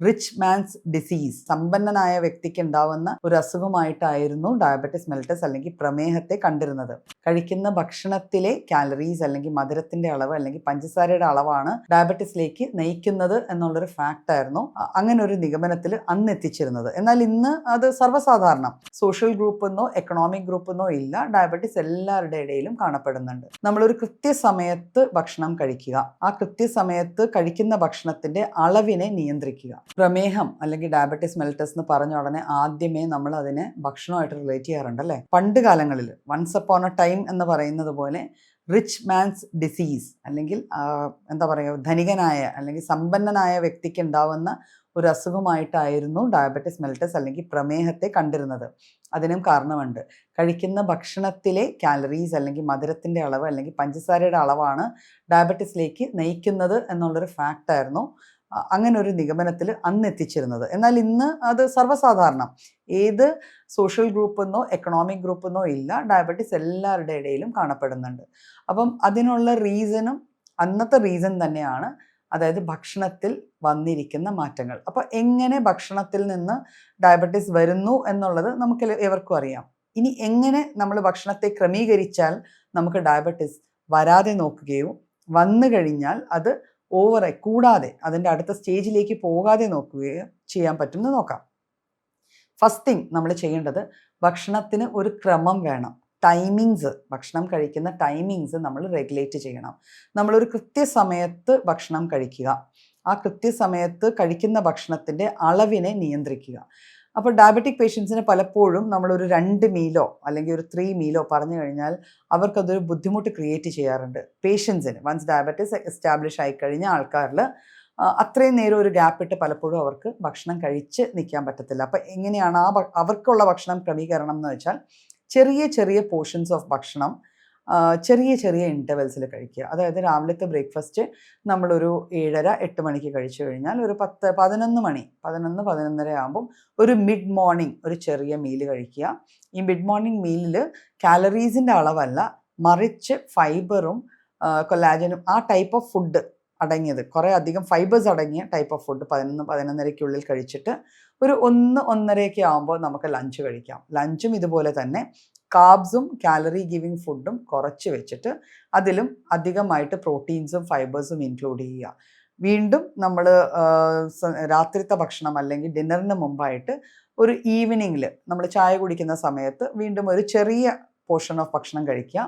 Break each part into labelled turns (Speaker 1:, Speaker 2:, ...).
Speaker 1: Rich man's disease, സമ്പന്നനായ വ്യക്തിക്ക് ഉണ്ടാവുന്ന ഒരു അസുഖമായിട്ടായിരുന്നു ഡയബറ്റിസ് മെലിറ്റസ് അല്ലെങ്കിൽ പ്രമേഹത്തെ കണ്ടിരുന്നത്. കഴിക്കുന്ന ഭക്ഷണത്തിലെ കാലറീസ് അല്ലെങ്കിൽ മധുരത്തിന്റെ അളവ് അല്ലെങ്കിൽ പഞ്ചസാരയുടെ അളവാണ് ഡയബറ്റിസിലേക്ക് നയിക്കുന്നത് എന്നുള്ളൊരു ഫാക്റ്റ് ആയിരുന്നു അങ്ങനെ ഒരു നിഗമനത്തിൽ അന്ന് എത്തിച്ചിരുന്നത്. എന്നാൽ ഇന്ന് അത് സർവ്വസാധാരണം. സോഷ്യൽ ഗ്രൂപ്പ് എന്നോ എക്കണോമിക് ഗ്രൂപ്പ് എന്നോ ഇല്ല, ഡയബറ്റിസ് എല്ലാവരുടെ ഇടയിലും കാണപ്പെടുന്നുണ്ട്. നമ്മളൊരു കൃത്യസമയത്ത് ഭക്ഷണം കഴിക്കുക, ആ കൃത്യസമയത്ത് കഴിക്കുന്ന ഭക്ഷണത്തിന്റെ അളവിനെ നിയന്ത്രിക്കുക. പ്രമേഹം അല്ലെങ്കിൽ ഡയബറ്റിസ് മെലിറ്റസ് എന്ന് പറഞ്ഞ ഉടനെ ആദ്യമേ നമ്മൾ അതിനെ ഭക്ഷണമായിട്ട് റിലേറ്റ് ചെയ്യാറുണ്ട് അല്ലേ. പണ്ട് കാലങ്ങളിൽ വൺസ് അപ്പോൺ എ ടൈം എന്ന് പറയുന്നത് പോലെ റിച്ച് മാൻസ് ഡിസീസ് അല്ലെങ്കിൽ എന്താ പറയുക, ധനികനായ അല്ലെങ്കിൽ സമ്പന്നനായ വ്യക്തിക്ക് ഉണ്ടാവുന്ന ഒരു അസുഖമായിട്ടായിരുന്നു ഡയബറ്റിസ് മെലിറ്റസ് അല്ലെങ്കിൽ പ്രമേഹത്തെ കണ്ടിരുന്നത്. അതിനും കാരണമുണ്ട്. കഴിക്കുന്ന ഭക്ഷണത്തിലെ കാലറീസ് അല്ലെങ്കിൽ മധുരത്തിൻ്റെ അളവ് അല്ലെങ്കിൽ പഞ്ചസാരയുടെ അളവാണ് ഡയബറ്റിസിലേക്ക് നയിക്കുന്നത് എന്നുള്ളൊരു ഫാക്റ്റ് ആയിരുന്നു അങ്ങനെ ഒരു നിഗമനത്തിൽ അന്ന് എത്തിച്ചിരുന്നത്. എന്നാൽ ഇന്ന് അത് സർവ്വസാധാരണം. ഏത് സോഷ്യൽ ഗ്രൂപ്പ് എന്നോ എക്കണോമിക് ഗ്രൂപ്പ് എന്നോ ഇല്ല, ഡയബറ്റിസ് എല്ലാവരുടെ ഇടയിലും കാണപ്പെടുന്നുണ്ട്. അപ്പം അതിനുള്ള റീസണും അന്നത്തെ റീസൺ തന്നെയാണ്, അതായത് ഭക്ഷണത്തിൽ വന്നിരിക്കുന്ന മാറ്റങ്ങൾ. അപ്പോൾ എങ്ങനെ ഭക്ഷണത്തിൽ നിന്ന് ഡയബറ്റിസ് വരുന്നു എന്നുള്ളത് നമുക്ക് എവർക്കും അറിയാം. ഇനി എങ്ങനെ നമ്മൾ ഭക്ഷണത്തെ ക്രമീകരിച്ചാൽ നമുക്ക് ഡയബറ്റിസ് വരാതെ നോക്കുകയോ വന്നു കഴിഞ്ഞാൽ അത് കൂടാതെ അതിൻ്റെ അടുത്ത സ്റ്റേജിലേക്ക് പോകാതെ നോക്കുകയോ ചെയ്യാൻ പറ്റുമെന്ന് നോക്കാം. ഫസ്റ്റ് തിങ് നമ്മൾ ചെയ്യേണ്ടത്, ഭക്ഷണത്തിന് ഒരു ക്രമം വേണം. ടൈമിങ്സ്, ഭക്ഷണം കഴിക്കുന്ന ടൈമിങ്സ് നമ്മൾ റെഗുലേറ്റ് ചെയ്യണം. നമ്മളൊരു കൃത്യസമയത്ത് ഭക്ഷണം കഴിക്കുക, ആ കൃത്യസമയത്ത് കഴിക്കുന്ന ഭക്ഷണത്തിൻ്റെ അളവിനെ നിയന്ത്രിക്കുക. അപ്പോൾ ഡയബറ്റിക് പേഷ്യൻസിന് പലപ്പോഴും നമ്മളൊരു 2 മീലോ അല്ലെങ്കിൽ ഒരു 3 മീലോ പറഞ്ഞു കഴിഞ്ഞാൽ അവർക്കതൊരു ബുദ്ധിമുട്ട് ക്രിയേറ്റ് ചെയ്യാറുണ്ട്. പേഷ്യൻസിന് വൺസ് ഡയബറ്റിസ് എസ്റ്റാബ്ലിഷ് ആയിക്കഴിഞ്ഞ ആൾക്കാരിൽ അത്രയും നേരം ഒരു ഗ്യാപ്പ് ഇട്ട് പലപ്പോഴും അവർക്ക് ഭക്ഷണം കഴിച്ച് നിൽക്കാൻ പറ്റത്തില്ല. അപ്പോൾ എങ്ങനെയാണ് അവർക്കുള്ള ഭക്ഷണം ക്രമീകരണം എന്ന് വെച്ചാൽ, ചെറിയ ചെറിയ പോർഷൻസ് ഓഫ് ഭക്ഷണം ചെറിയ ചെറിയ ഇൻ്റർവെൽസിൽ കഴിക്കുക. അതായത് രാവിലത്തെ ബ്രേക്ക്ഫാസ്റ്റ് നമ്മളൊരു 7:30-8 മണിക്ക് കഴിച്ചു കഴിഞ്ഞാൽ ഒരു 11 മണി 11-11:30 ആകുമ്പം ഒരു മിഡ് മോർണിംഗ് ഒരു ചെറിയ മീല് കഴിക്കുക. ഈ മിഡ് മോർണിംഗ് മീലിൽ കാലറീസിൻ്റെ അളവല്ല, മറിച്ച് ഫൈബറും കൊലാജനും ആ ടൈപ്പ് ഓഫ് ഫുഡ് അടങ്ങിയത്, കുറേ അധികം ഫൈബേഴ്സ് അടങ്ങിയ ടൈപ്പ് ഓഫ് ഫുഡ് 11-11:30 കഴിച്ചിട്ട് ഒരു 1-1:30 ആകുമ്പോൾ നമുക്ക് ലഞ്ച് കഴിക്കാം. ലഞ്ചും ഇതുപോലെ തന്നെ കാർബ്സും കാലറി ഗിവിങ് ഫുഡും കുറച്ച് വെച്ചിട്ട് അതിലും അധികമായിട്ട് പ്രോട്ടീൻസും ഫൈബേഴ്സും ഇൻക്ലൂഡ് ചെയ്യുക. വീണ്ടും നമ്മൾ രാത്രിത്തെ ഭക്ഷണം അല്ലെങ്കിൽ ഡിന്നറിന് മുമ്പായിട്ട് ഒരു ഈവനിങ്ങിൽ നമ്മൾ ചായ കുടിക്കുന്ന സമയത്ത് വീണ്ടും ഒരു ചെറിയ പോർഷൻ ഓഫ് ഭക്ഷണം കഴിക്കുക,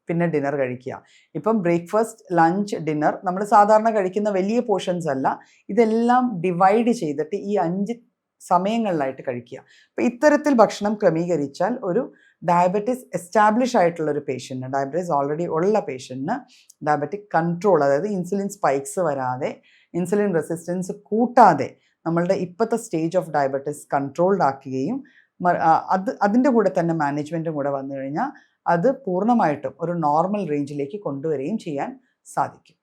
Speaker 1: പിന്നെ ഡിന്നർ കഴിക്കുക. ഇപ്പം ബ്രേക്ക്ഫാസ്റ്റ്, ലഞ്ച്, ഡിന്നർ നമ്മൾ സാധാരണ കഴിക്കുന്ന വലിയ പോർഷൻസ് അല്ല, ഇതെല്ലാം ഡിവൈഡ് ചെയ്തിട്ട് ഈ 5 സമയങ്ങളിലായിട്ട് കഴിക്കുക. അപ്പോൾ ഇത്തരത്തിൽ ഭക്ഷണം ക്രമീകരിച്ചാൽ ഒരു ഡയബറ്റിസ് എസ്റ്റാബ്ലിഷ് ആയിട്ടുള്ള ഒരു പേഷ്യൻറ്റിന്, ഡയബറ്റിസ് ഓൾറെഡി ഉള്ള പേഷ്യൻറ്റിന് ഡയബറ്റിക് കൺട്രോൾ, അതായത് ഇൻസുലിൻ സ്പൈക്സ് വരാതെ ഇൻസുലിൻ റെസിസ്റ്റൻസ് കൂട്ടാതെ നമ്മളുടെ ഇപ്പോഴത്തെ സ്റ്റേജ് ഓഫ് ഡയബറ്റിസ് കൺട്രോൾഡ് ആക്കുകയും അതിൻ്റെ കൂടെ തന്നെ മാനേജ്മെൻറ്റും കൂടെ വന്നു കഴിഞ്ഞാൽ അത് പൂർണ്ണമായിട്ടും ഒരു നോർമൽ റേഞ്ചിലേക്ക് കൊണ്ടുവരികയും ചെയ്യാൻ സാധിക്കും.